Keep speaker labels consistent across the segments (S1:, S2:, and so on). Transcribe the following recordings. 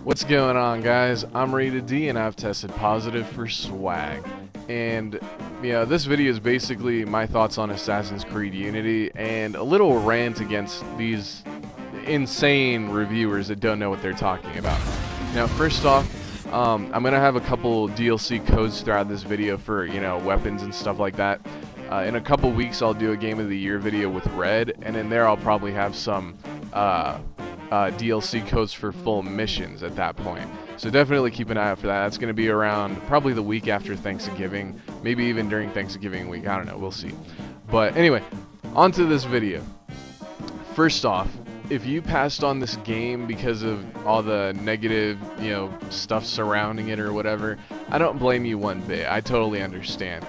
S1: What's going on, guys? I'm Rated D and I've tested positive for swag. And this video is basically my thoughts on Assassin's Creed Unity and a little rant against these insane reviewers that don't know what they're talking about. Now, first off, I'm gonna have a couple DLC codes throughout this video for weapons and stuff like that. In a couple weeks, I'll do a Game of the Year video with Red, and in there I'll probably have some DLC codes for full missions at that point. So definitely keep an eye out for that. That's going to be around probably the week after Thanksgiving, maybe even during Thanksgiving week. I don't know, we'll see. But anyway, on to this video. First off, if you passed on this game because of all the negative, stuff surrounding it or whatever, I don't blame you one bit. I totally understand.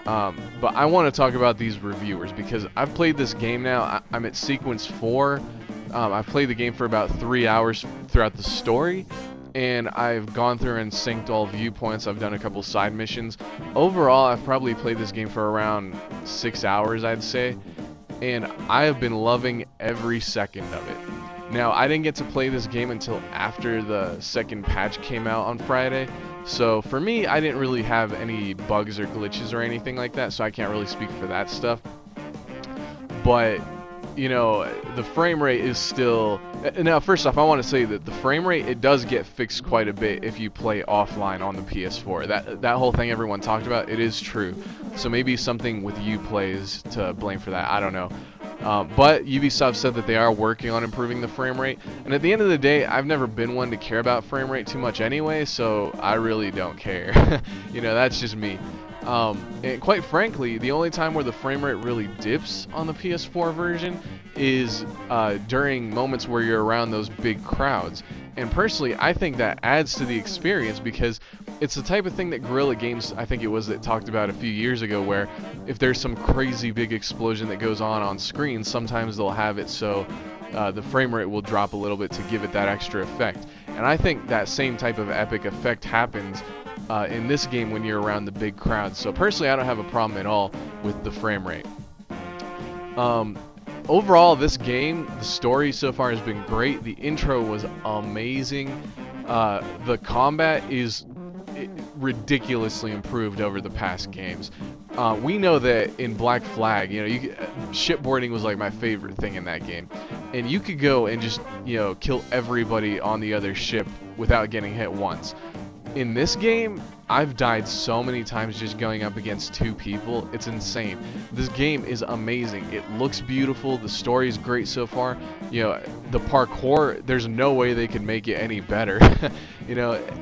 S1: But I want to talk about these reviewers because I've played this game now. I'm at sequence 4. I've played the game for about 3 hours throughout the story, and I've gone through and synced all viewpoints. I've done a couple side missions. Overall, I've probably played this game for around 6 hours, I'd say, and I have been loving every second of it. Now, I didn't get to play this game until after the second patch came out on Friday, so for me, I didn't really have any bugs or glitches or anything like that, so I can't really speak for that stuff. But the frame rate is still... Now, first off, I want to say that the frame rate, it does get fixed quite a bit if you play offline on the PS4. That whole thing everyone talked about, it is true. So maybe something with Uplay is to blame for that. I don't know. But Ubisoft said that they are working on improving the frame rate. And at the end of the day, I've never been one to care about frame rate too much anyway, so I really don't care. That's just me. And quite frankly, the only time where the frame rate really dips on the PS4 version is during moments where you're around those big crowds. And personally, I think that adds to the experience because it's the type of thing that Guerrilla Games, I think it was, that talked about a few years ago, where if there's some crazy big explosion that goes on screen, sometimes they'll have it so the frame rate will drop a little bit to give it that extra effect. And I think that same type of epic effect happens in this game when you're around the big crowds. So personally, I don't have a problem at all with the frame rate. Overall, this game, the story so far has been great. The intro was amazing. The combat is ridiculously improved over the past games. We know that in Black Flag, shipboarding was like my favorite thing in that game. And you could go and just, kill everybody on the other ship without getting hit once. In this game, I've died so many times just going up against 2 people. It's insane. This game is amazing. It looks beautiful. The story is great so far. The parkour, there's no way they could make it any better.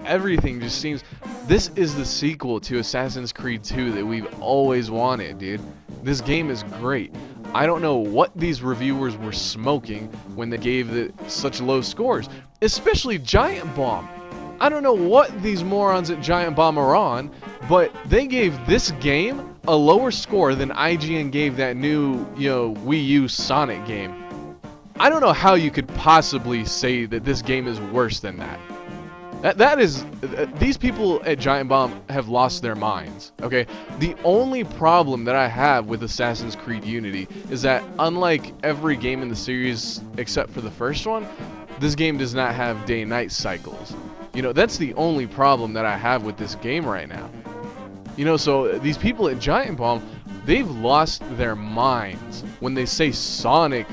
S1: Everything just seems... This is the sequel to Assassin's Creed 2 that we've always wanted, dude. This game is great. I don't know what these reviewers were smoking when they gave it such low scores, especially Giant Bomb. I don't know what these morons at Giant Bomb are on, but they gave this game a lower score than IGN gave that new, Wii U Sonic game. I don't know how you could possibly say that this game is worse than that. These people at Giant Bomb have lost their minds, okay? The only problem that I have with Assassin's Creed Unity is that unlike every game in the series except for the first one, this game does not have day-night cycles. That's the only problem that I have with this game right now. So these people at Giant Bomb, they've lost their minds when they say Sonic,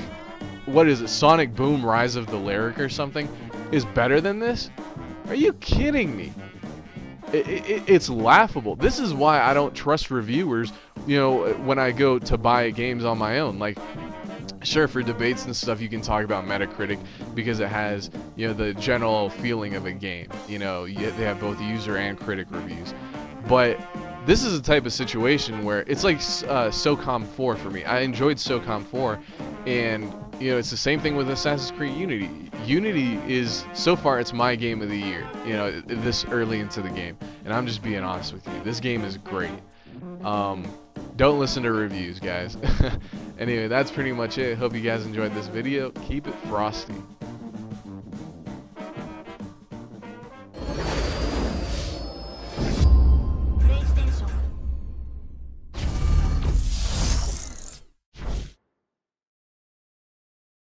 S1: what is it, Sonic Boom Rise of the Lyric or something, is better than this? Are you kidding me? It's laughable. This is why I don't trust reviewers, when I go to buy games on my own. Like, sure, for debates and stuff, you can talk about Metacritic because it has, the general feeling of a game. They have both user and critic reviews. But this is a type of situation where it's like SOCOM 4 for me. I enjoyed SOCOM 4, and it's the same thing with Assassin's Creed Unity. Unity is, so far, it's my game of the year, this early into the game. And I'm just being honest with you. This game is great. Don't listen to reviews, guys. Anyway, that's pretty much it. Hope you guys enjoyed this video. Keep it frosty.